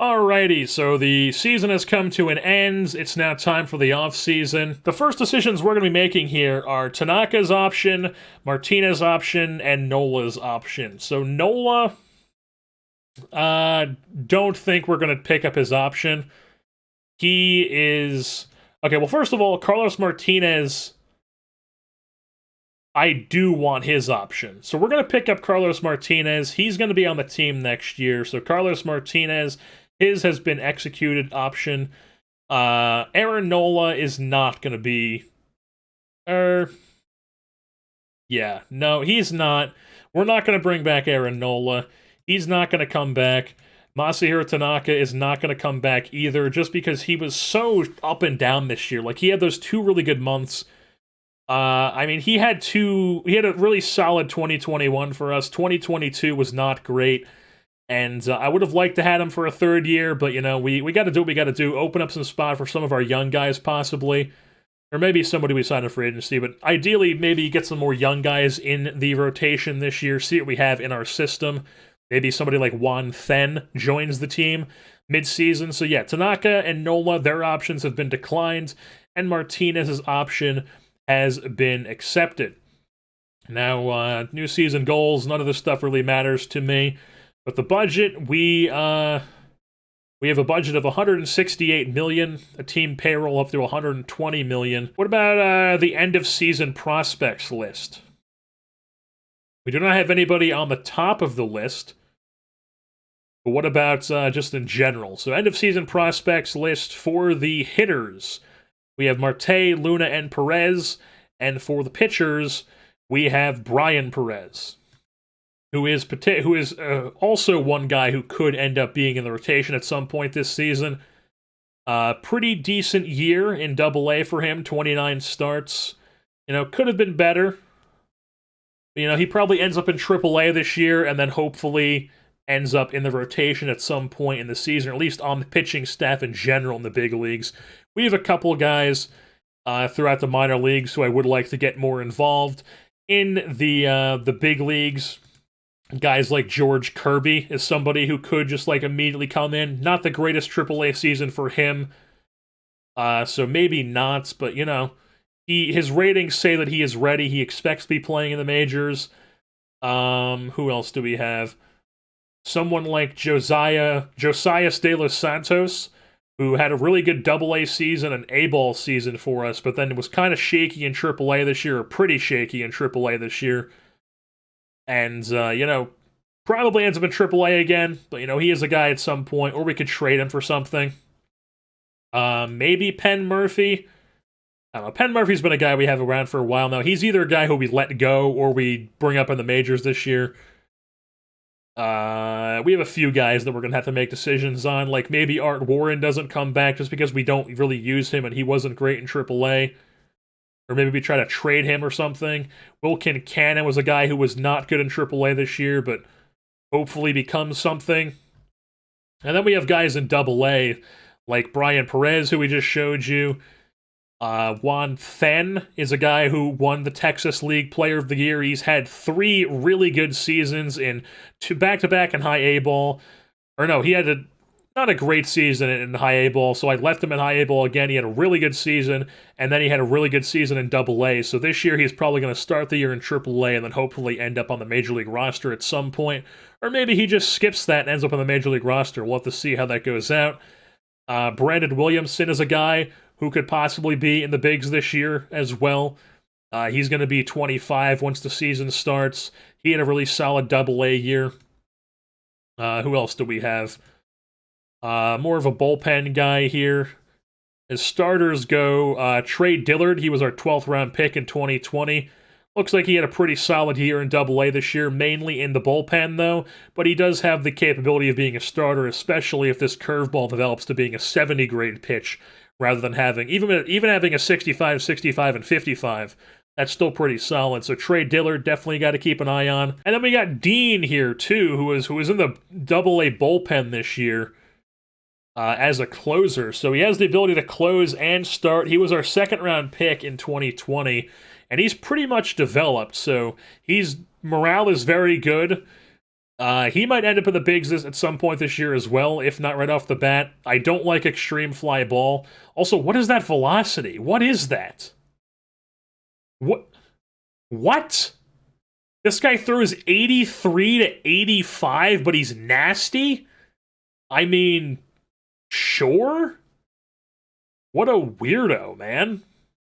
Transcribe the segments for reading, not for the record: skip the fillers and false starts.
Alrighty, so the season has come to an end. It's now time for the off-season. The first decisions we're going to be making here are Tanaka's option, Martinez's option, and Nola's option. So Nola, don't think we're going to pick up his option. He is... Okay, well, first of all, Carlos Martinez, I do want his option. So we're going to pick up Carlos Martinez. He's going to be on the team next year. So Carlos Martinez... His has been executed option. Aaron Nola is not going to be... Yeah, no, he's not. We're not going to bring back Aaron Nola. He's not going to come back. Masahiro Tanaka is not going to come back either, just because he was so up and down this year. Like, he had those 2 really good months. I mean, he had a really solid 2021 for us. 2022 was not great. And I would have liked to have him for a 3rd year, but, you know, we got to do what we got to do. Open up some spot for some of our young guys, possibly. Or maybe somebody we sign up for agency. But ideally, maybe get some more young guys in the rotation this year. See what we have in our system. Maybe somebody like Juan Then joins the team mid-season. So, yeah, Tanaka and Nola, their options have been declined. And Martinez's option has been accepted. Now, new season goals. None of this stuff really matters to me. But the budget, we have a budget of $168 million, a team payroll up to $120 million. What about the end of season prospects list? We do not have anybody on the top of the list. But what about just in general? So end of season prospects list for the hitters. We have Marte, Luna, and Perez. And for the pitchers, we have Brian Perez, who is also one guy who could end up being in the rotation at some point this season. Pretty decent year in Double-A for him, 29 starts. You know, could have been better. You know, he probably ends up in Triple-A this year, and then hopefully ends up in the rotation at some point in the season, or at least on the pitching staff in general in the big leagues. We have a couple guys throughout the minor leagues who I would like to get more involved. In the big leagues, guys like George Kirby is somebody who could just, like, immediately come in. Not the greatest AAA season for him, so maybe not, but, you know, his ratings say that he is ready. He expects to be playing in the majors. Who else do we have? Someone like Josiah De Los Santos, who had a really good Double-A season and A-ball season for us, but then was kind of shaky in AAA this year, or pretty shaky in AAA this year. And, you know, probably ends up in AAA again, but, you know, he is a guy at some point, or we could trade him for something. Maybe Penn Murphy. I don't know, Penn Murphy's been a guy we have around for a while now. He's either a guy who we let go, or we bring up in the majors this year. We have a few guys that we're going to have to make decisions on, like maybe Art Warren doesn't come back just because we don't really use him and he wasn't great in AAA. Or maybe we try to trade him or something. Wilkin Cannon was a guy who was not good in AAA this year, but hopefully becomes something. And then we have guys in AA, like Brian Perez, who we just showed you. Juan Then is a guy who won the Texas League Player of the Year. He's had 3 really good seasons in 2 back-to-back in high A-ball. Or no, he had not a great season in high A-ball, so I left him in high A-ball again. He had a really good season, and then he had a really good season in Double-A. So this year he's probably going to start the year in Triple-A and then hopefully end up on the Major League roster at some point. Or maybe he just skips that and ends up on the Major League roster. We'll have to see how that goes out. Brandon Williamson is a guy who could possibly be in the bigs this year as well. He's going to be 25 once the season starts. He had a really solid Double-A year. Who else do we have? More of a bullpen guy here. As starters go, Trey Dillard, he was our 12th round pick in 2020. Looks like he had a pretty solid year in Double-A this year, mainly in the bullpen though, but he does have the capability of being a starter, especially if this curveball develops to being a 70 grade pitch, rather than having, even having a 65, 65, and 55. That's still pretty solid, so Trey Dillard definitely got to keep an eye on. And then we got Dean here too, who was in the Double-A bullpen this year. As a closer, so he has the ability to close and start. He was our 2nd round pick in 2020, and he's pretty much developed, so morale is very good. He might end up in the bigs at some point this year as well, if not right off the bat. I don't like extreme fly ball. Also, what is that velocity? What is that? What? This guy throws 83 to 85, but he's nasty? I mean, sure? What a weirdo, man.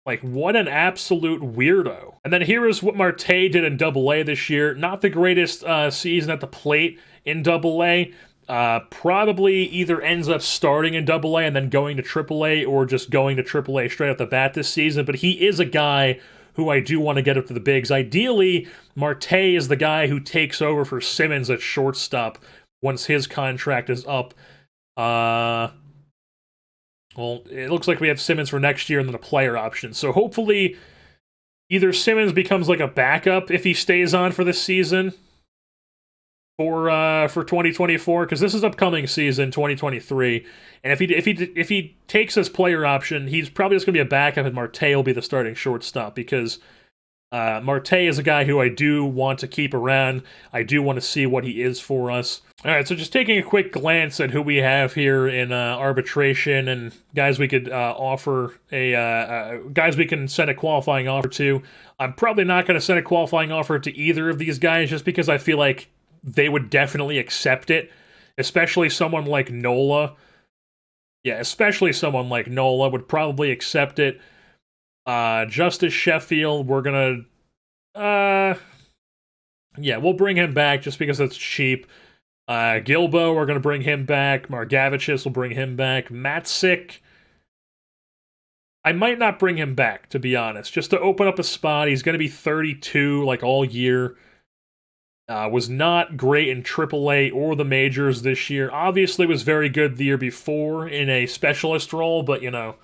Like, what an absolute weirdo. And then here is what Marte did in Double-A this year. Not the greatest season at the plate in Double-A. Probably either ends up starting in Double-A and then going to Triple-A, or just going to Triple-A straight off the bat this season. But he is a guy who I do want to get up to the bigs. Ideally, Marte is the guy who takes over for Simmons at shortstop once his contract is up. Well, it looks like we have Simmons for next year and then a player option. So hopefully either Simmons becomes like a backup if he stays on for this season for 2024, because this is upcoming season 2023. And if he takes his player option, he's probably just going to be a backup and Marte will be the starting shortstop, because Marte is a guy who I do want to keep around. I do want to see what he is for us. All right, so just taking a quick glance at who we have here in arbitration and guys we could offer guys we can send a qualifying offer to. I'm probably not going to send a qualifying offer to either of these guys just because I feel like they would definitely accept it, especially someone like Nola. Yeah, especially someone like Nola would probably accept it. Justice Sheffield, we're gonna yeah, we'll bring him back just because it's cheap. Gilbo, we're gonna bring him back. Margavicius will bring him back. Matsick, I might not bring him back, to be honest, just to open up a spot. He's gonna be 32 like all year. Was not great in AAA or the majors this year. Obviously was very good the year before in a specialist role, but you know,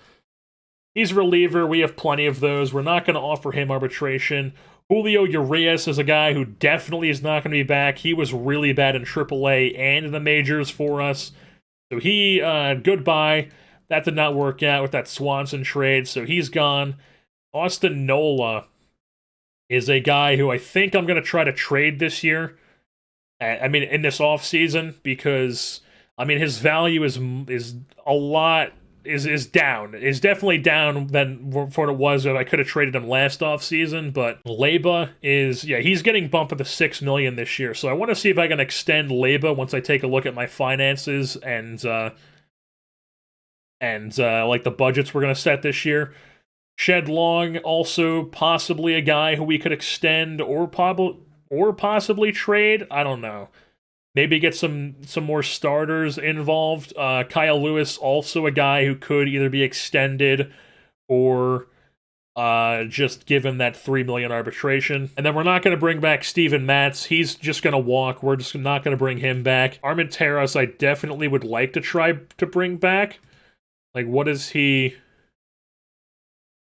he's a reliever. We have plenty of those. We're not going to offer him arbitration. Julio Urias is a guy who definitely is not going to be back. He was really bad in AAA and in the majors for us. So he, goodbye. That did not work out with that Swanson trade, so he's gone. Austin Nola is a guy who I think I'm going to try to trade this year. I mean, in this offseason, because, I mean, his value is a lot... is down. Is definitely down than for what it was if I could have traded him last offseason, but Leba is, yeah, he's getting bumped to $6 million this year, so I want to see if I can extend Leba once I take a look at my finances and like the budgets we're going to set this year. Shed Long, also possibly a guy who we could extend or possibly trade. I don't know. Maybe get some more starters involved. Kyle Lewis, also a guy who could either be extended or just given that $3 million arbitration. And then we're not going to bring back Steven Matz. He's just going to walk. We're just not going to bring him back. Armenteros, I definitely would like to try to bring back. Like, what is he...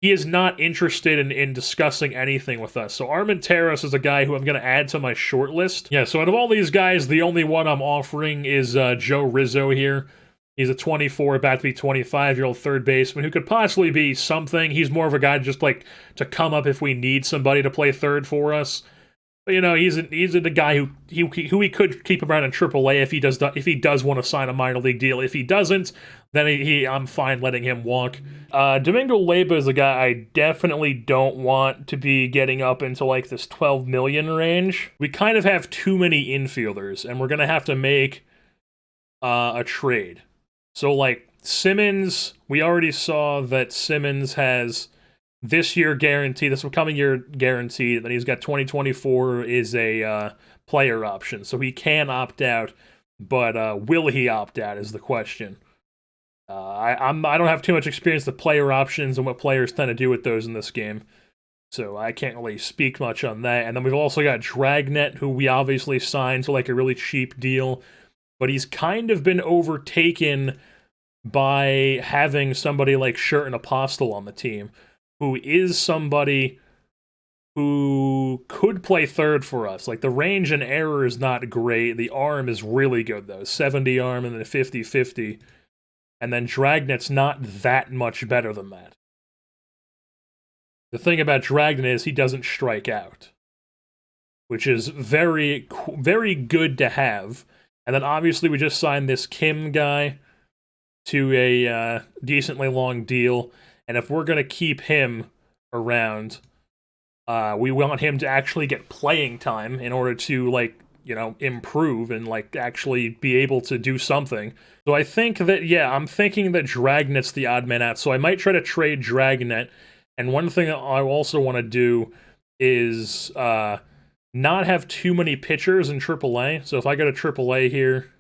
He is not interested in discussing anything with us. So Armenteros is a guy who I'm going to add to my short list. Yeah, so out of all these guys, the only one I'm offering is Joe Rizzo here. He's a 24, about to be 25-year-old third baseman who could possibly be something. He's more of a guy just like to come up if we need somebody to play third for us. But, you know, he's a guy who we could keep around in AAA if he does want to sign a minor league deal. If he doesn't, then I'm fine letting him walk. Domingo Leyba is a guy I definitely don't want to be getting up into like this 12 million range. We kind of have too many infielders, and we're gonna have to make a trade. So like Simmons, we already saw that Simmons has this year guaranteed, this upcoming year guaranteed, then he's got 2024 is a player option, so he can opt out, but will he opt out is the question. I don't have too much experience with player options and what players tend to do with those in this game, so I can't really speak much on that. And then we've also got Dragnet, who we obviously signed to like a really cheap deal, but he's kind of been overtaken by having somebody like Shirt and Apostle on the team, who is somebody who could play third for us. Like, the range and error is not great. The arm is really good, though. 70 arm and then 50-50. And then Dragnet's not that much better than that. The thing about Dragnet is he doesn't strike out. which is very, very good to have. And then obviously we just signed this Kim guy to a decently long deal. And if we're going to keep him around, we want him to actually get playing time in order to, like, you know, improve and, like, actually be able to do something. So I think that, yeah, I'm thinking that Dragnet's the odd man out. So I might try to trade Dragnet. And one thing that I also want to do is not have too many pitchers in AAA. So if I go to AAA here,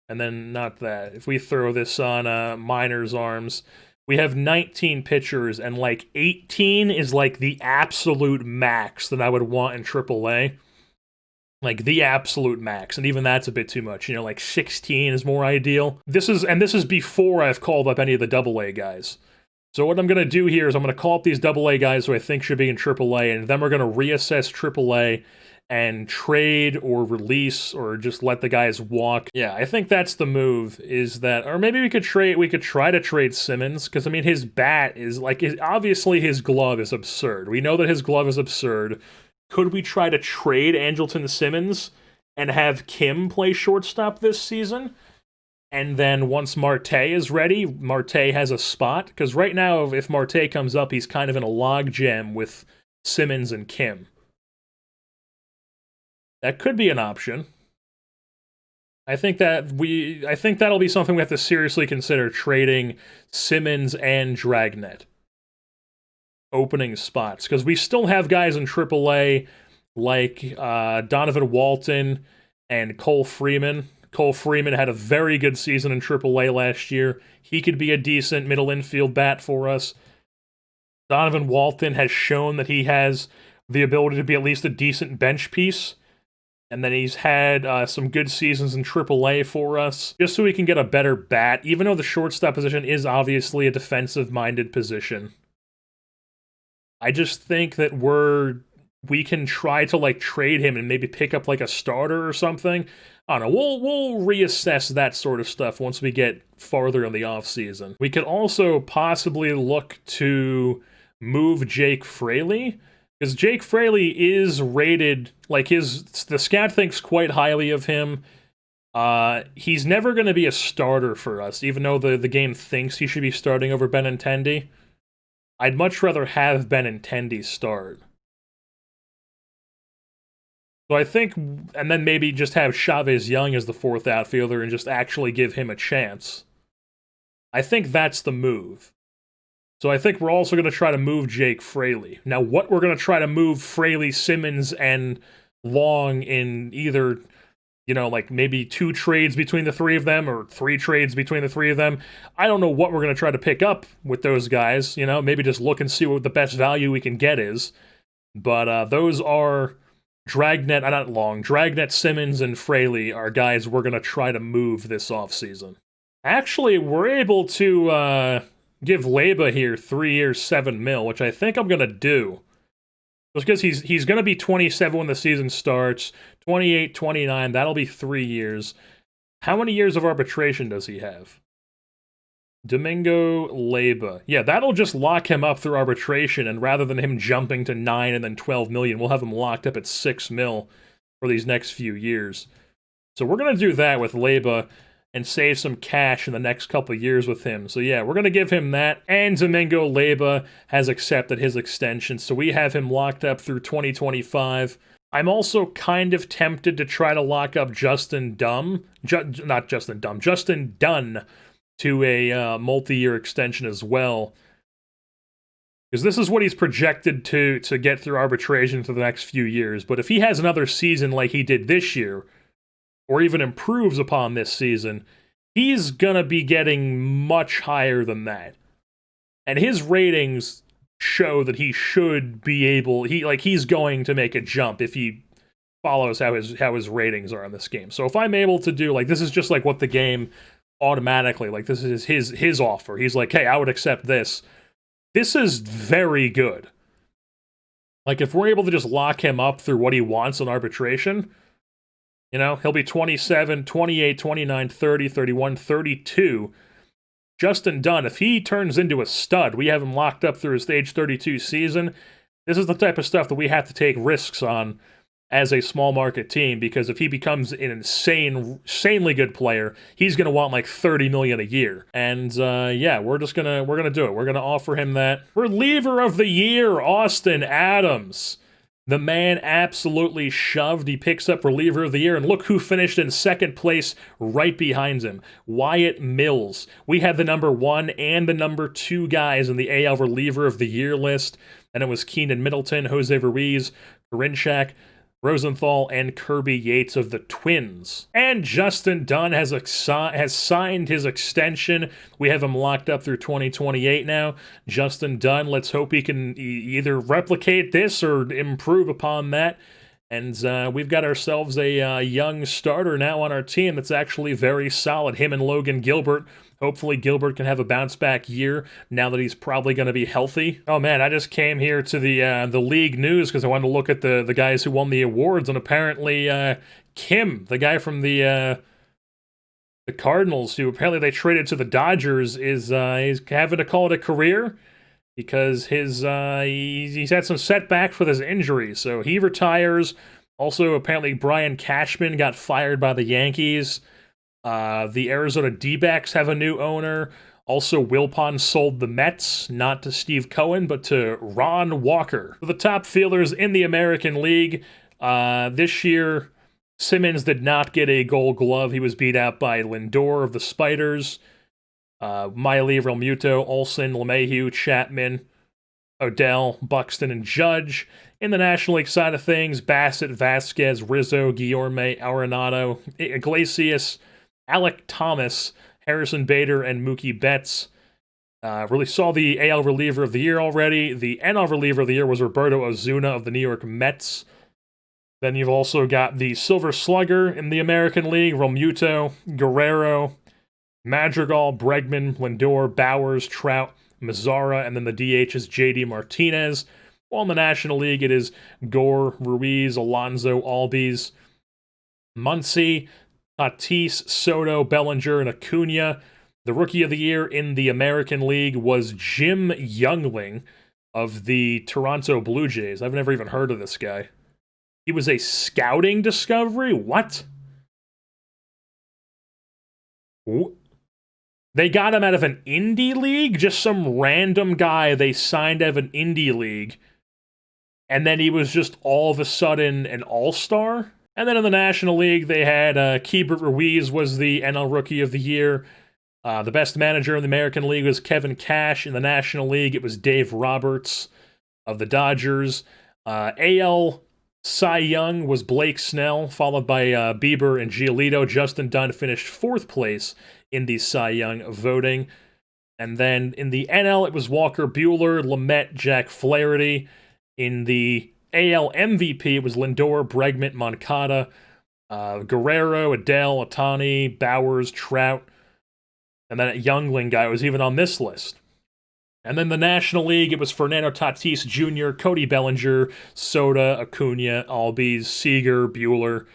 and then not that, if we throw this on Miners Arms, we have 19 pitchers, and like 18 is like the absolute max that I would want in AAA. Like the absolute max, and even that's a bit too much. You know, like 16 is more ideal. This is before I've called up any of the AA guys. So what I'm going to do here is I'm going to call up these AA guys who I think should be in AAA, and then we're going to reassess AAA and trade or release or just let the guys walk. Yeah, I think that's the move, is that, or maybe we could try to trade Simmons, because I mean his bat is like, obviously his glove is absurd. We know that his glove is absurd. Could we try to trade Andrelton Simmons and have Kim play shortstop this season? And then once Marte is ready, Marte has a spot. Because right now, if Marte comes up, he's kind of in a logjam with Simmons and Kim. That could be an option. I think that'll be something we have to seriously consider, trading Simmons and Dragnet. Opening spots. Because we still have guys in AAA like Donovan Walton and Cole Freeman. Cole Freeman had a very good season in AAA last year. He could be a decent middle infield bat for us. Donovan Walton has shown that he has the ability to be at least a decent bench piece. And then he's had some good seasons in AAA for us, just so we can get a better bat, even though the shortstop position is obviously a defensive-minded position. I just think that we can try to, like, trade him and maybe pick up, like, a starter or something. I don't know, we'll reassess that sort of stuff once we get farther in the offseason. We could also possibly look to move Jake Fraley, because Jake Fraley is rated, like, the scout thinks quite highly of him. He's never going to be a starter for us, even though the game thinks he should be starting over Benintendi. I'd much rather have Benintendi start. So I think, and then maybe just have Chavez Young as the fourth outfielder and just actually give him a chance. I think that's the move. So I think we're also going to try to move Jake Fraley. Now, what we're going to try to move Fraley, Simmons, and Long in either, you know, like maybe 2 trades between the 3 of them or 3 trades between the 3 of them. I don't know what we're going to try to pick up with those guys, you know, maybe just look and see what the best value we can get is. But those are Dragnet, Simmons, and Fraley are guys we're going to try to move this offseason. Actually, we're able to give Leba here 3 years, $7 million, which I think I'm going to do. Just because he's going to be 27 when the season starts, 28, 29, that'll be 3 years. How many years of arbitration does he have? Domingo Leba. Yeah, that'll just lock him up through arbitration, and rather than him jumping to 9 and then 12 million, we'll have him locked up at 6 mil for these next few years. So we're going to do that with Leba and save some cash in the next couple of years with him. So yeah, we're going to give him that, and Domingo Leba has accepted his extension, so we have him locked up through 2025. I'm also kind of tempted to try to lock up Justin Dunn to a multi-year extension as well. Because this is what he's projected to get through arbitration for the next few years. But if he has another season like he did this year, or even improves upon this season, he's gonna be getting much higher than that. And his ratings show that he should be able, he's going to make a jump if he follows how his ratings are in this game. So if I'm able to do, like, this is just like what the game automatically, like, this is his offer. He's like, hey, I would accept this. This is very good. Like, if we're able to just lock him up through what he wants in arbitration, you know, he'll be 27, 28, 29, 30, 31, 32. Justin Dunn, if he turns into a stud, we have him locked up through his age 32 season. This is the type of stuff that we have to take risks on as a small market team, because if he becomes an insanely good player, he's going to want like $30 million a year. And yeah, we're gonna do it. We're gonna offer him that. Reliever of the year, Austin Adams. The man absolutely shoved. He picks up reliever of the year, and look who finished in second place right behind him. Wyatt Mills. We had the number 1 and the number 2 guys in the AL reliever of the year list, and it was Keenan Middleton, Jose Ruiz, Karinchak, Rosenthal, and Kirby Yates of the Twins. And Justin Dunn has signed his extension. We have him locked up through 2028 now. Justin Dunn, let's hope he can either replicate this or improve upon that. And we've got ourselves a young starter now on our team that's actually very solid. Him and Logan Gilbert. Hopefully Gilbert can have a bounce-back year now that he's probably going to be healthy. Oh man, I just came here to the league news because I wanted to look at the guys who won the awards, and apparently Kim, the guy from the Cardinals, who apparently they traded to the Dodgers, is having to call it a career because he's had some setbacks with his injury, so he retires. Also, apparently Brian Cashman got fired by the Yankees. The Arizona D-backs have a new owner. Also, Wilpon sold the Mets, not to Steve Cohen, but to Ron Walker. The top fielders in the American League this year, Simmons did not get a Gold Glove. He was beat out by Lindor of the Spiders, Miley, Realmuto, Olsen, LeMahieu, Chapman, Odell, Buxton, and Judge. In the National League side of things, Bassett, Vasquez, Rizzo, Guillorme, Arenado, Iglesias, Alec Thomas, Harrison Bader, and Mookie Betts. Really saw the AL reliever of the year already. The NL reliever of the year was Roberto Ozuna of the New York Mets. Then you've also got the Silver Slugger in the American League, Realmuto, Guerrero, Madrigal, Bregman, Lindor, Bowers, Trout, Mazzara, and then the DH is JD Martinez. While in the National League, it is Gore, Ruiz, Alonso, Albies, Muncy, Tatis, Soto, Bellinger, and Acuna. The Rookie of the Year in the American League was Jim Youngling of the Toronto Blue Jays. I've never even heard of this guy. He was a scouting discovery? What? They got him out of an indie league? Just some random guy they signed out of an indie league. And then he was just all of a sudden an all-star? And then in the National League, they had Keibert Ruiz was the NL Rookie of the Year. The best manager in the American League was Kevin Cash. In the National League, it was Dave Roberts of the Dodgers. AL Cy Young was Blake Snell, followed by Bieber and Giolito. Justin Dunn finished 4th place in the Cy Young voting. And then in the NL, it was Walker Buehler, Lamet, Jack Flaherty. In the AL MVP, it was Lindor, Bregman, Moncada, Guerrero, Adele, Ohtani, Bowers, Trout. And then a Youngling guy was even on this list. And then the National League, it was Fernando Tatis Jr., Cody Bellinger, Soto, Acuna, Albies, Seager, Buehler.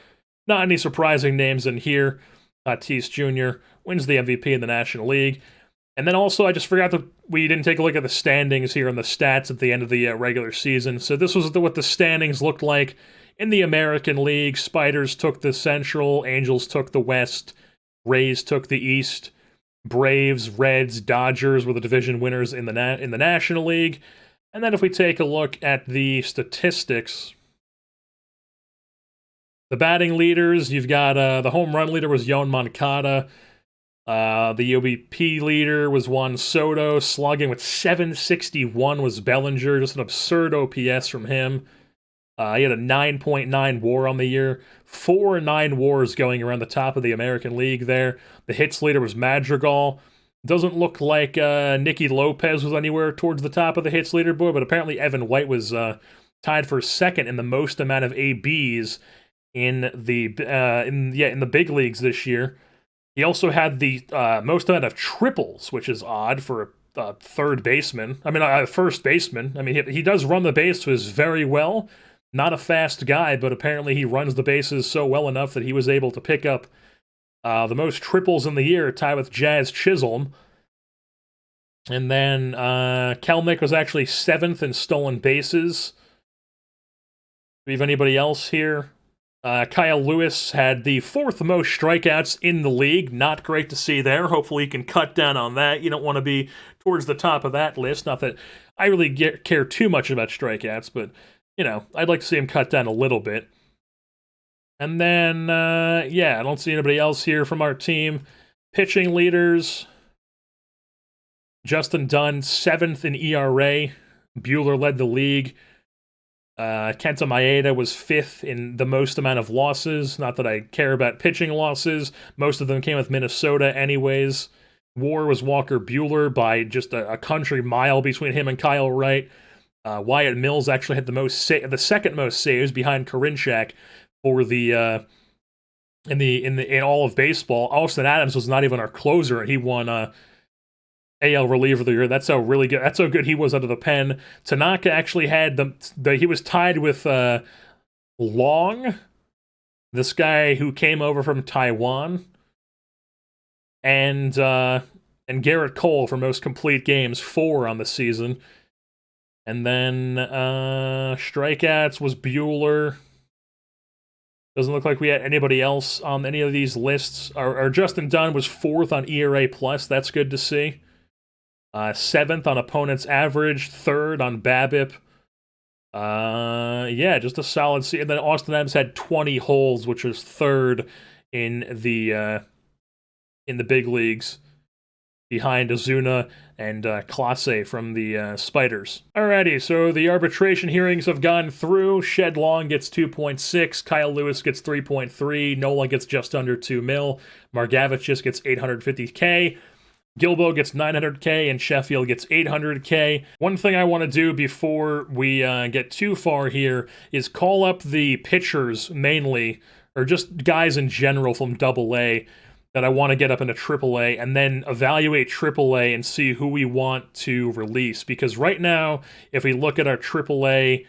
Not any surprising names in here. Tatis Jr. wins the MVP in the National League. And then also, I just forgot that we didn't take a look at the standings here and the stats at the end of the regular season. So this was what the standings looked like in the American League. Spiders took the Central, Angels took the West, Rays took the East, Braves, Reds, Dodgers were the division winners in the National League. And then if we take a look at the statistics, the batting leaders, you've got the home run leader was Yoan Moncada. The OBP leader was Juan Soto. Slugging with 761 was Bellinger. Just an absurd OPS from him. He had a 9.9 WAR on the year. 4 9 WARs going around the top of the American League there. The hits leader was Madrigal. Doesn't look like Nicky Lopez was anywhere towards the top of the hits leaderboard, but apparently Evan White was tied for second in the most amount of ABs in the big leagues this year. He also had the most amount of triples, which is odd for a third baseman. I mean, a first baseman. I mean, he does run the bases very well. Not a fast guy, but apparently he runs the bases so well enough that he was able to pick up the most triples in the year, tied with Jazz Chisholm. And then Kelnick was actually 7th in stolen bases. we have anybody else here? Kyle Lewis had the 4th most strikeouts in the league. Not great to see there. Hopefully he can cut down on that. You don't want to be towards the top of that list. Not that I really care too much about strikeouts, but, you know, I'd like to see him cut down a little bit. And then, yeah, I don't see anybody else here from our team. Pitching leaders. Justin Dunn, 7th in ERA. Bueller led the league. Kenta Maeda was 5th in the most amount of losses. Not that I care about pitching losses. Most of them came with Minnesota anyways. WAR was Walker Bueller by just a country mile between him and Kyle Wright. Wyatt Mills actually had the second most saves behind Karinchak for the in all of baseball. Austin Adams was not even our closer. He won AL reliever of the year. That's how good he was under the pen. Tanaka actually had he was tied with Long, this guy who came over from Taiwan, and Garrett Cole for most complete games, 4 on the season. And then strikeouts was Bueller. Doesn't look like we had anybody else on any of these lists. Our Justin Dunn was 4th on ERA+. That's good to see. 7th on opponent's average. 3rd on BABIP. Yeah, just a solid C. And then Austin Adams had 20 holes, which was 3rd in the big leagues, behind Ozuna and Clase from the Spiders. Alrighty, so the arbitration hearings have gone through. Shed Long gets 2.6, Kyle Lewis gets 3.3, Nola gets just under 2 mil, Margavich just gets 850K, Gilbo gets 900K, and Sheffield gets 800K. One thing I want to do before we get too far here is call up the pitchers mainly, or just guys in general from AA, that I want to get up into AAA, and then evaluate AAA and see who we want to release. Because right now, if we look at our AAA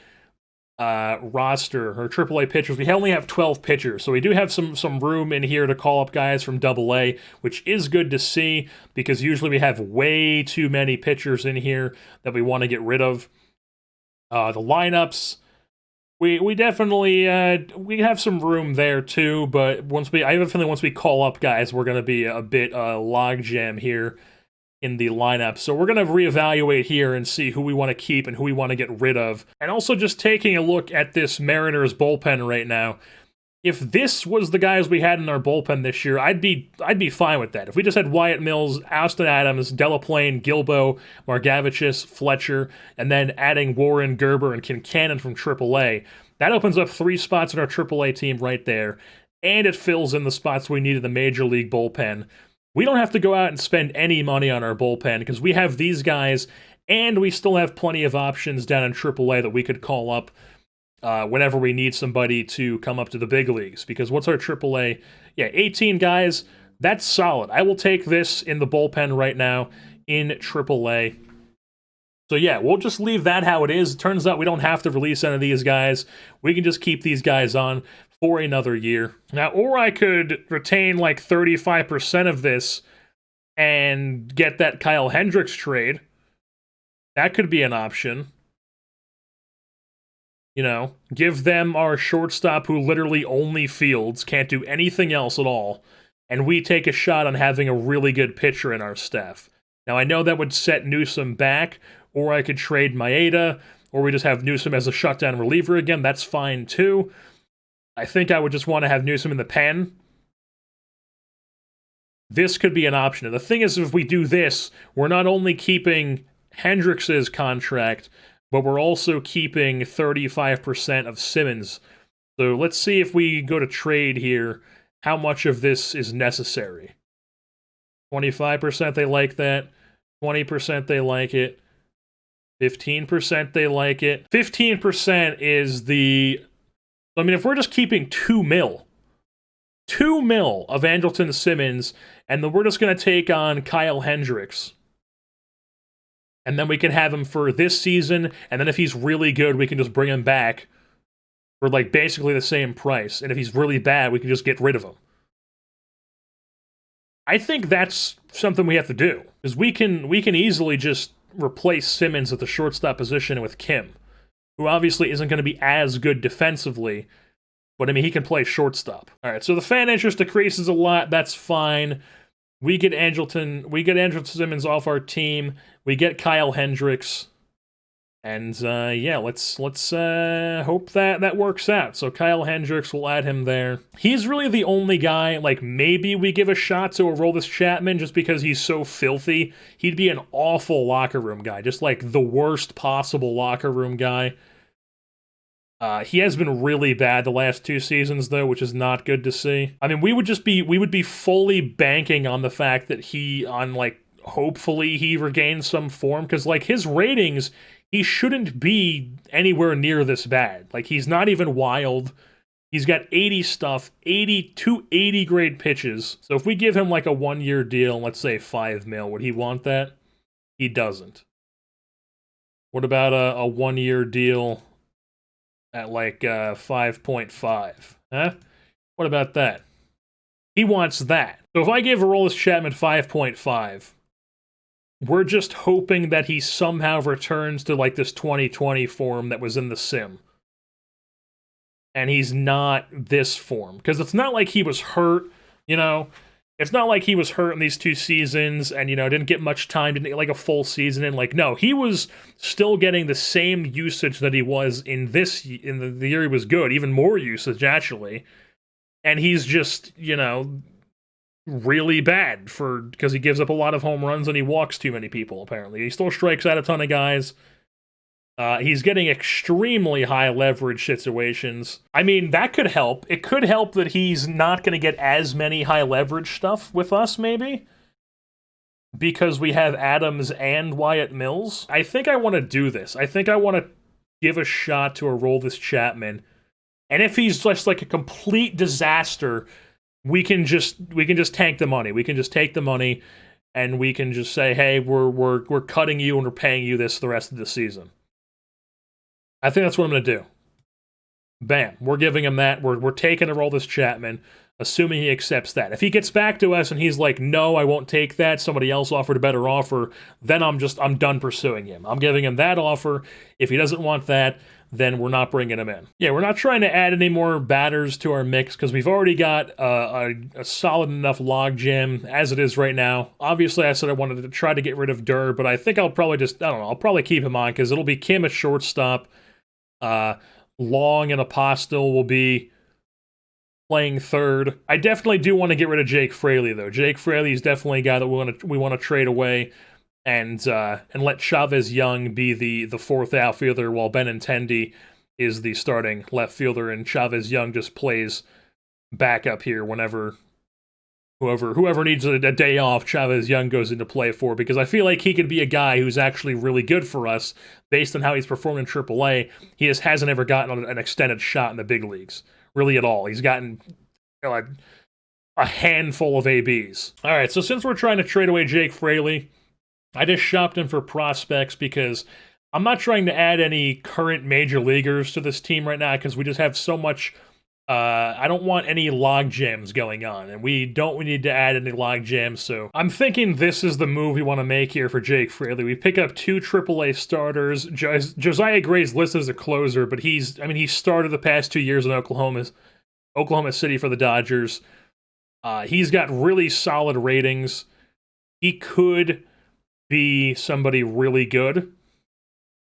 roster, or AAA pitchers, we only have 12 pitchers. So we do have some room in here to call up guys from AA, which is good to see, because usually we have way too many pitchers in here that we want to get rid of. The lineups, We definitely we have some room there too, but I have a feeling once we call up guys, we're gonna be a bit logjam here in the lineup. So we're gonna reevaluate here and see who we want to keep and who we want to get rid of. And also just taking a look at this Mariners bullpen right now. If this was the guys we had in our bullpen this year, I'd be fine with that. If we just had Wyatt Mills, Austin Adams, Delaplane, Gilbo, Margavichus, Fletcher, and then adding Warren, Gerber, and Kincannon from AAA, that opens up 3 spots in our AAA team right there, and it fills in the spots we need in the Major League bullpen. We don't have to go out and spend any money on our bullpen, because we have these guys, and we still have plenty of options down in AAA that we could call up whenever we need somebody to come up to the big leagues. Because what's our AAA? Yeah, 18 guys. That's solid. I will take this in the bullpen right now in AAA. So yeah, we'll just leave that how it is. It turns out we don't have to release any of these guys. We can just keep these guys on for another year. Now, or I could retain like 35% of this and get that Kyle Hendricks trade. That could be an option. You know, give them our shortstop who literally only fields, can't do anything else at all, and we take a shot on having a really good pitcher in our staff. Now, I know that would set Newsom back, or I could trade Maeda, or we just have Newsom as a shutdown reliever again. That's fine, too. I think I would just want to have Newsom in the pen. This could be an option. And the thing is, if we do this, we're not only keeping Hendricks' contract, but we're also keeping 35% of Simmons. So let's see if we go to trade here, how much of this is necessary. 25% they like that. 20% they like it. 15% they like it. 15% is the... I mean, if we're just keeping 2 mil of Andrelton Simmons, and then we're just going to take on Kyle Hendricks, and then we can have him for this season, and then if he's really good, we can just bring him back for like basically the same price. And if he's really bad, we can just get rid of him. I think that's something we have to do, because we can easily just replace Simmons at the shortstop position with Kim. who obviously isn't going to be as good defensively, but I mean, he can play shortstop. All right, so the fan interest decreases a lot. That's fine. We get Andrew Simmons off our team. We get Kyle Hendricks. And yeah, let's hope that works out. So Kyle Hendricks, we'll add him there. He's really the only guy, like, maybe we give a shot to Aroldis Chapman just because he's so filthy. He'd be an awful locker room guy, just like the worst possible locker room guy. He has been really bad the last 2 seasons, though, which is not good to see. I mean, we would be fully banking on the fact that hopefully he regains some form, because, like, his ratings, he shouldn't be anywhere near this bad. Like, he's not even wild. He's got 80 stuff, 80 grade pitches. So if we give him, like, a 1-year deal, let's say $5 million, would he want that? He doesn't. What about a 1-year deal at like 5.5? Huh? What about that? He wants that. So if I give Aroldis Chapman 5.5, we're just hoping that he somehow returns to like this 2020 form that was in the sim. And he's not this form. Because it's not like he was hurt, you know? It's not like he was hurt in these 2 seasons and, you know, didn't get much time, didn't get like a full season in. Like, no, he was still getting the same usage that he was in the year he was good, even more usage, actually. And he's just, you know, really bad because he gives up a lot of home runs and he walks too many people, apparently. He still strikes out a ton of guys. He's getting extremely high leverage situations. I mean, that could help. It could help that he's not going to get as many high leverage stuff with us, maybe, because we have Adams and Wyatt Mills. I think I want to do this. I think I want to give a shot to Aroldis Chapman. And if he's just like a complete disaster, we can just tank the money. We can just take the money and we can just say, hey, we're cutting you and we're paying you this the rest of the season. I think that's what I'm going to do. Bam. We're giving him that. We're taking Aroldis Chapman, assuming he accepts that. If he gets back to us and he's like, no, I won't take that, somebody else offered a better offer, then I'm done pursuing him. I'm giving him that offer. If he doesn't want that, then we're not bringing him in. Yeah, we're not trying to add any more batters to our mix because we've already got a solid enough logjam as it is right now. Obviously, I said I wanted to try to get rid of Durr, but I think I'll probably I'll probably keep him on because it'll be Kim at shortstop. Long and Apostle will be playing third. I definitely do want to get rid of Jake Fraley, though. Jake Fraley is definitely a guy that we want to trade away and let Chavez Young be the 4th outfielder while Benintendi is the starting left fielder and Chavez Young just plays backup here whenever whoever needs a day off, Chavez Young goes into play for, because I feel like he could be a guy who's actually really good for us based on how he's performed in AAA. He just hasn't ever gotten an extended shot in the big leagues, really at all. He's gotten a handful of ABs. All right, so since we're trying to trade away Jake Fraley, I just shopped him for prospects because I'm not trying to add any current major leaguers to this team right now because we just have so much. I don't want any log jams going on, and we need to add any log jams, so I'm thinking this is the move we want to make here for Jake Fraley. We pick up 2 AAA starters. Josiah Gray's listed as a closer, but he started the past 2 years in Oklahoma City for the Dodgers. He's got really solid ratings. He could be somebody really good.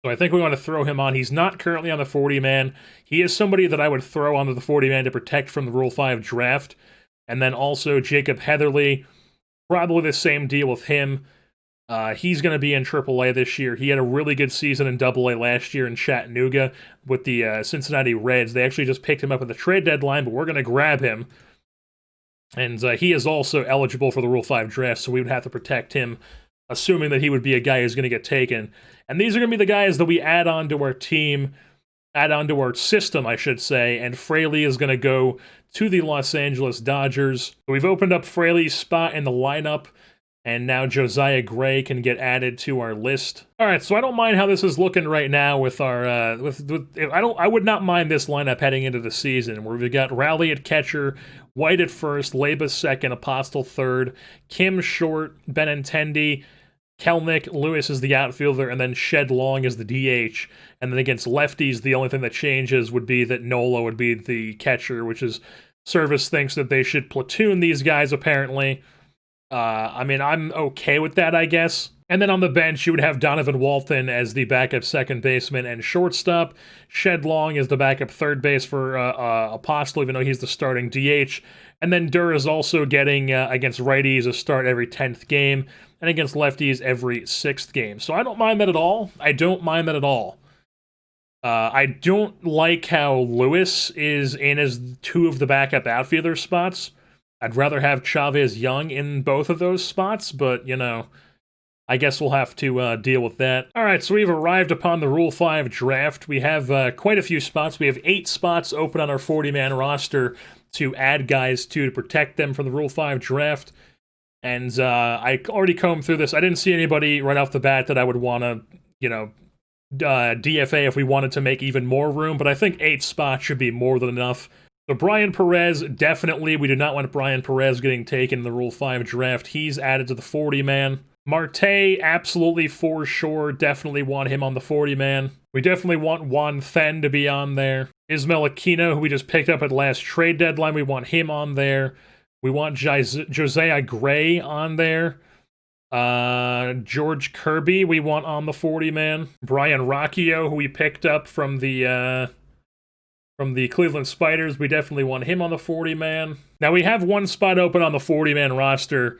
So I think we want to throw him on. He's not currently on the 40-man. He is somebody that I would throw onto the 40-man to protect from the Rule 5 draft. And then also Jacob Heatherly, probably the same deal with him. He's going to be in AAA this year. He had a really good season in AA last year in Chattanooga with the Cincinnati Reds. They actually just picked him up at the trade deadline, but we're going to grab him. And he is also eligible for the Rule 5 draft, so we would have to protect him, assuming that he would be a guy who's going to get taken. And these are going to be the guys that we add on to our team, add on to our system, I should say, and Fraley is going to go to the Los Angeles Dodgers. We've opened up Fraley's spot in the lineup, and now Josiah Gray can get added to our list. All right, so I don't mind how this is looking right now with our I would not mind this lineup heading into the season, where we've got Rowley at catcher, White at first, Labas second, Apostle third, Kim short, Benintendi Kelnick, Lewis is the outfielder, and then Shed Long is the DH. And then against lefties, the only thing that changes would be that Nola would be the catcher, which is Service thinks that they should platoon these guys, apparently. I mean, I'm okay with that, I guess. And then on the bench, you would have Donovan Walton as the backup second baseman and shortstop. Shed Long is the backup third base for Apostle, even though he's the starting DH. And then Durr is also getting, against righties, a start every 10th game, and against lefties every 6th game. So I don't mind that at all. I don't mind that at all. I don't like how Lewis is in as 2 of the backup outfielder spots. I'd rather have Chavez Young in both of those spots, but, you know, I guess we'll have to deal with that. All right, so we've arrived upon the Rule 5 draft. We have quite a few spots. We have 8 spots open on our 40-man roster to add guys to protect them from the Rule 5 draft. And I already combed through this. I didn't see anybody right off the bat that I would want to, you know, DFA if we wanted to make even more room, but I think 8 spots should be more than enough. So Brian Perez, definitely, we do not want Brian Perez getting taken in the Rule 5 draft. He's added to the 40-man. Marte, absolutely for sure, definitely want him on the 40-man. We definitely want Juan Then to be on there. Ismael Aquino, who we just picked up at last trade deadline, we want him on there. We want Josiah Gray on there. George Kirby we want on the 40-man. Brian Rocchio, who we picked up from the Cleveland Spiders, we definitely want him on the 40-man. Now we have 1 spot open on the 40-man roster,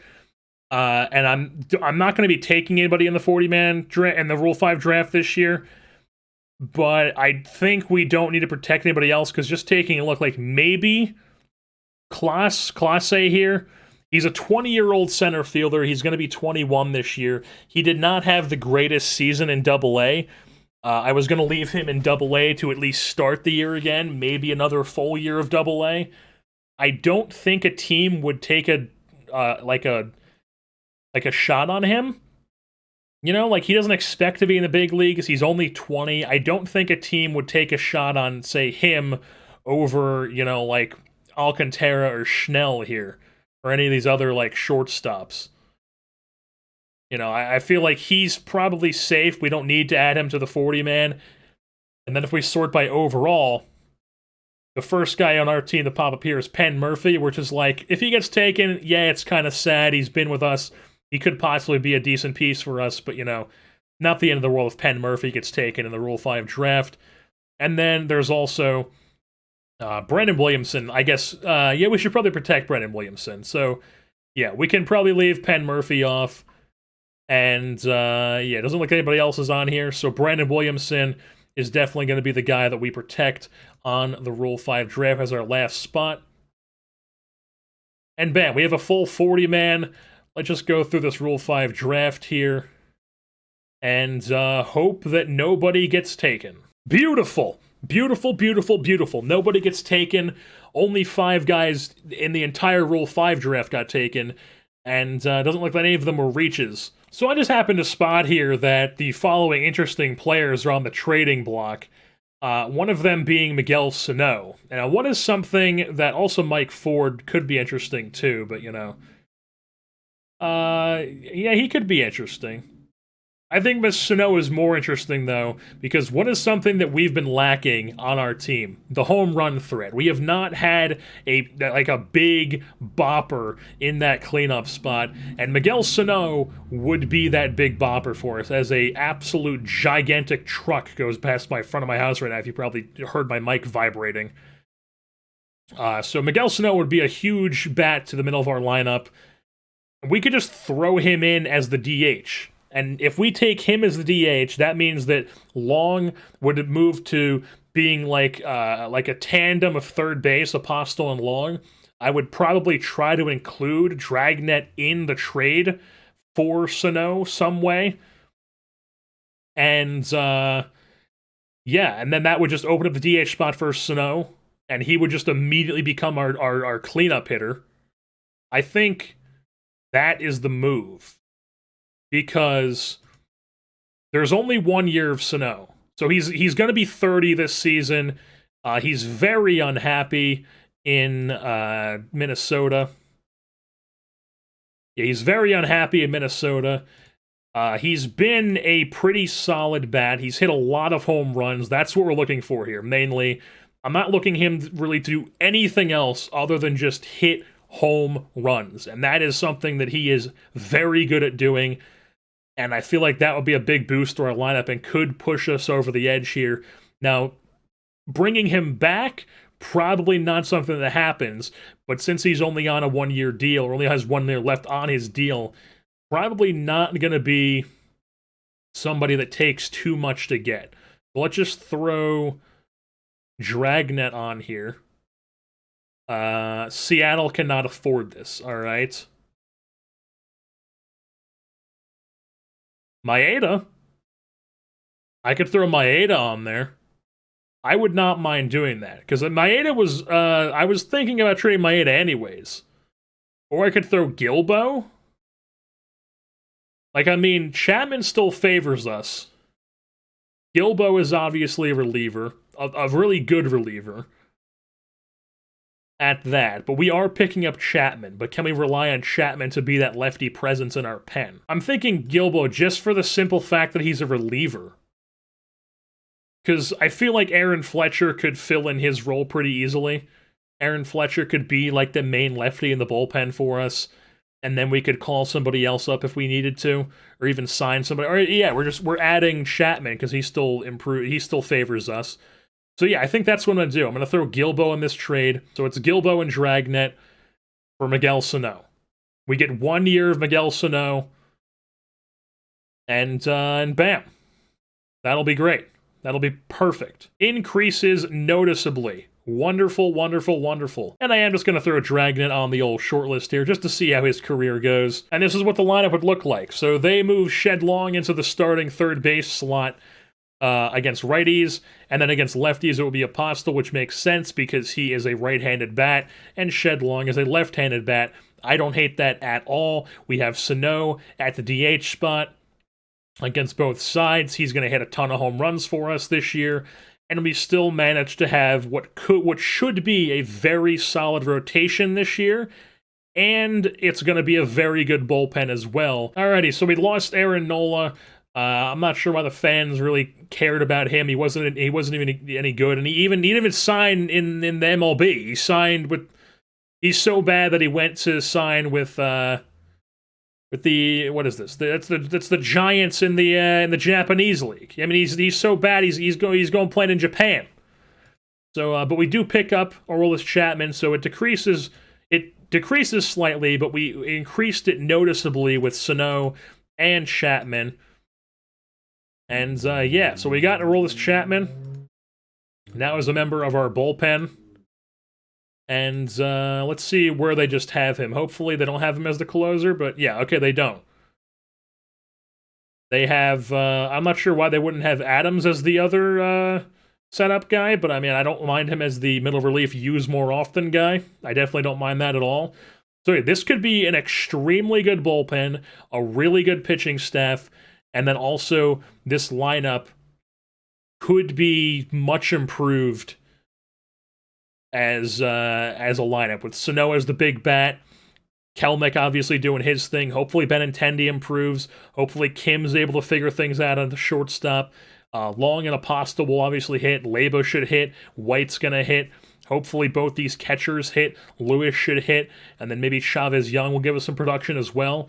and I'm not going to be taking anybody in the 40-man in the Rule 5 draft this year, but I think we don't need to protect anybody else, because just taking a look, like maybe Clase here. He's a 20-year-old center fielder. He's going to be 21 this year. He did not have the greatest season in Double-A. I was going to leave him in Double-A to at least start the year again, maybe another full year of Double-A. I don't think a team would take a shot on him. You know, like, he doesn't expect to be in the big leagues. He's only 20. I don't think a team would take a shot on, say, him over, you know, like, Alcantara or Schnell here, or any of these other, like, shortstops. You know, I feel like he's probably safe. We don't need to add him to the 40-man. And then if we sort by overall, the first guy on our team to pop up here is Penn Murphy, which is like, if he gets taken, yeah, it's kind of sad. He's been with us. He could possibly be a decent piece for us, but, you know, not the end of the world if Penn Murphy gets taken in the Rule 5 draft. And then there's also Brendan Williamson. I guess, yeah, we should probably protect Brendan Williamson. So, yeah, we can probably leave Penn Murphy off. And, yeah, it doesn't look like anybody else is on here. So Brandon Williamson is definitely going to be the guy that we protect on the Rule 5 draft as our last spot. And bam, we have a full 40-man. Let's just go through this Rule 5 draft here. And hope that nobody gets taken. Beautiful. Beautiful, beautiful, beautiful. Nobody gets taken. Only 5 guys in the entire Rule 5 draft got taken. And doesn't look like any of them were reaches. So I just happened to spot here that the following interesting players are on the trading block. One of them being Miguel Sano. Now, what is something that also Mike Ford could be interesting too, but, you know. Yeah, he could be interesting. I think Miss Sano is more interesting, though, because what is something that we've been lacking on our team? The home run threat. We have not had a big bopper in that cleanup spot, and Miguel Sano would be that big bopper for us, as a absolute gigantic truck goes past my front of my house right now, if you probably heard my mic vibrating. So Miguel Sano would be a huge bat to the middle of our lineup. We could just throw him in as the DH. And if we take him as the DH, that means that Long would move to being like a tandem of third base, Apostle and Long. I would probably try to include Dragnet in the trade for Sano some way. And, yeah, and then that would just open up the DH spot for Sano, and he would just immediately become our cleanup hitter. I think that is the move. Because there's only 1 year of Sano. So he's going to be 30 this season. He's very unhappy in Minnesota. Yeah, he's very unhappy in Minnesota. He's been a pretty solid bat. He's hit a lot of home runs. That's what we're looking for here, mainly. I'm not looking him really to do anything else other than just hit home runs. And that is something that he is very good at doing. And I feel like that would be a big boost to our lineup and could push us over the edge here. Now, bringing him back, probably not something that happens. But since he's only on a one-year deal, or only has 1 year left on his deal, probably not going to be somebody that takes too much to get. So let's just throw Dragnet on here. Seattle cannot afford this, all right? Maeda. I could throw Maeda on there. I would not mind doing that, because Maeda was, I was thinking about trading Maeda anyways. Or I could throw Gilbo. Like, I mean, Chapman still favors us. Gilbo is obviously a reliever, a really good reliever at that, but we are picking up Chapman, but can we rely on Chapman to be that lefty presence in our pen? I'm thinking Gilbo just for the simple fact that he's a reliever. Because I feel like Aaron Fletcher could fill in his role pretty easily. Aaron Fletcher could be like the main lefty in the bullpen for us, and then we could call somebody else up if we needed to, or even sign somebody. Or yeah, we're adding Chapman because he still favors us. So yeah, I think that's what I'm going to do. I'm going to throw Gilbo in this trade. So it's Gilbo and Dragnet for Miguel Sano. We get 1 year of Miguel Sano, and bam. That'll be great. That'll be perfect. Increases noticeably. Wonderful, wonderful, wonderful. And I am just going to throw Dragnet on the old shortlist here just to see how his career goes. And this is what the lineup would look like. So they move Shed Long into the starting third base slot against righties, and then against lefties it would be Apostle, which makes sense because he is a right-handed bat, and Shed Long is a left-handed bat. I don't hate that at all. We have Sano at the DH spot against both sides. He's going to hit a ton of home runs for us this year, and we still managed to have what should be a very solid rotation this year, and it's going to be a very good bullpen as well. Alrighty, so we lost Aaron Nola. I'm not sure why the fans really cared about him. He wasn't even any good, and he didn't even sign in the MLB. He signed with. He's so bad that he went to sign with the what is this? That's the Giants in the Japanese league. I mean, he's so bad. He's going playing in Japan. So, but we do pick up Aroldis Chapman, so it decreases slightly, but we increased it noticeably with Sano and Chapman. And, yeah, so we got Aroldis Chapman, now as a member of our bullpen. And, let's see where they just have him. Hopefully they don't have him as the closer, but yeah, okay, they don't. They have, I'm not sure why they wouldn't have Adams as the other, setup guy, but I mean, I don't mind him as the middle relief use more often guy. I definitely don't mind that at all. So yeah, this could be an extremely good bullpen, a really good pitching staff, and then also, this lineup could be much improved as a lineup, with Sano as the big bat, Kelnick obviously doing his thing, hopefully Benintendi improves, hopefully Kim's able to figure things out on the shortstop, Long and Apostle will obviously hit, Lebo should hit, White's gonna hit, hopefully both these catchers hit, Lewis should hit, and then maybe Chavez Young will give us some production as well.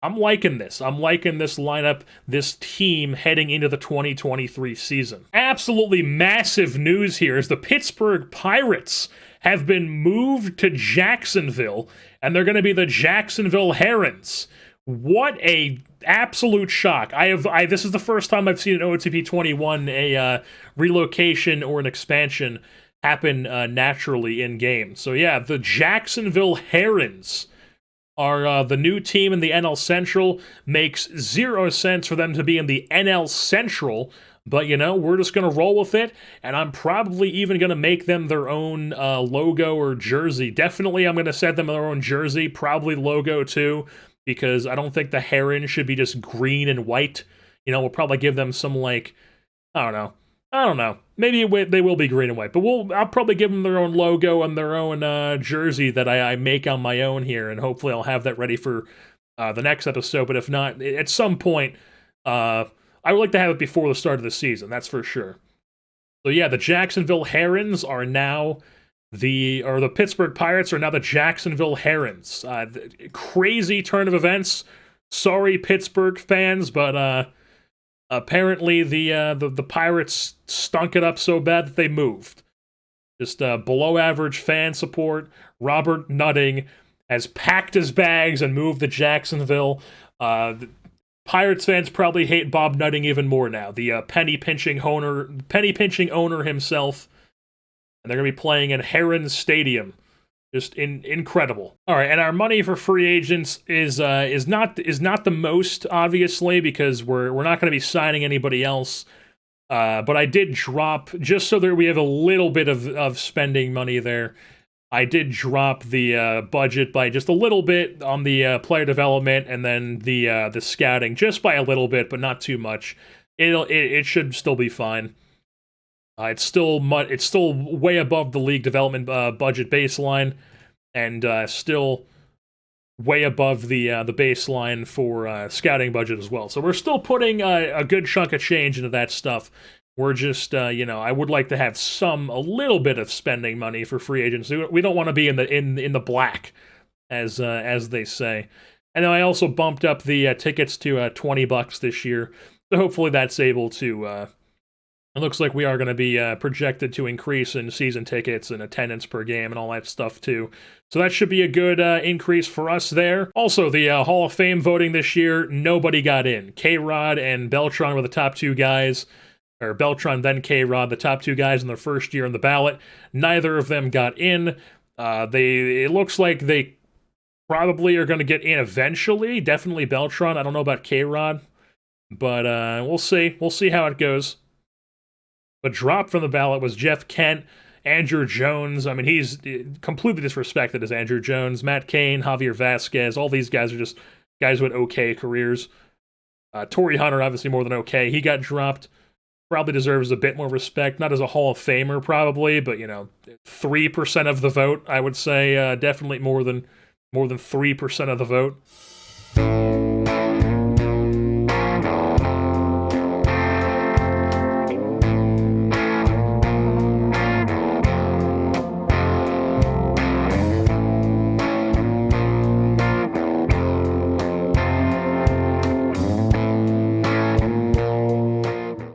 I'm liking this. I'm liking this lineup, this team heading into the 2023 season. Absolutely massive news here is the Pittsburgh Pirates have been moved to Jacksonville, and they're going to be the Jacksonville Herons. What a absolute shock. This is the first time I've seen an OOTP 21, a relocation or an expansion happen naturally in game. So yeah, the Jacksonville Herons are the new team in the NL Central. Makes 0 sense for them to be in the NL Central, but you know, we're just going to roll with it, and I'm probably even going to make them their own logo or jersey. Definitely I'm going to set them their own jersey, probably logo too, because I don't think the Heron should be just green and white. You know, we'll probably give them some, like, I don't know. Maybe they will be green and white, but I'll probably give them their own logo and their own jersey that I make on my own here, and hopefully I'll have that ready for the next episode, but if not, at some point, I would like to have it before the start of the season, that's for sure. So yeah, the Jacksonville Herons are now the Pittsburgh Pirates are now the Jacksonville Herons. Crazy turn of events. Sorry, Pittsburgh fans, but apparently the Pirates stunk it up so bad that they moved. Just below average fan support. Robert Nutting has packed his bags and moved to Jacksonville. The Pirates fans probably hate Bob Nutting even more now. The penny pinching owner himself. And they're going to be playing in Herons Stadium. Just incredible. All right, and our money for free agents is not the most, obviously, because we're not going to be signing anybody else. But I did drop, just so that we have a little bit of spending money there, I did drop the budget by just a little bit on the player development and then the scouting, just by a little bit, but not too much. It should still be fine. It's still way above the league development budget baseline, and still way above the baseline for scouting budget as well. So we're still putting a good chunk of change into that stuff. We're just, I would like to have a little bit of spending money for free agents. We don't want to be in the black, as they say. And then I also bumped up the tickets to $20 this year. So hopefully that's able to. It looks like we are going to be projected to increase in season tickets and attendance per game and all that stuff too. So that should be a good increase for us there. Also, the Hall of Fame voting this year, nobody got in. K-Rod and Beltran were the top two guys. Or Beltran, then K-Rod, the top two guys in their first year on the ballot. Neither of them got in. It looks like they probably are going to get in eventually. Definitely Beltran. I don't know about K-Rod. But we'll see. We'll see how it goes. But dropped from the ballot was Jeff Kent, Andrew Jones. I mean, he's completely disrespected as Andrew Jones. Matt Cain, Javier Vasquez. All these guys are just guys with okay careers. Torrey Hunter, obviously more than okay. He got dropped. Probably deserves a bit more respect. Not as a Hall of Famer, probably, but 3% of the vote. I would say definitely more than 3% of the vote.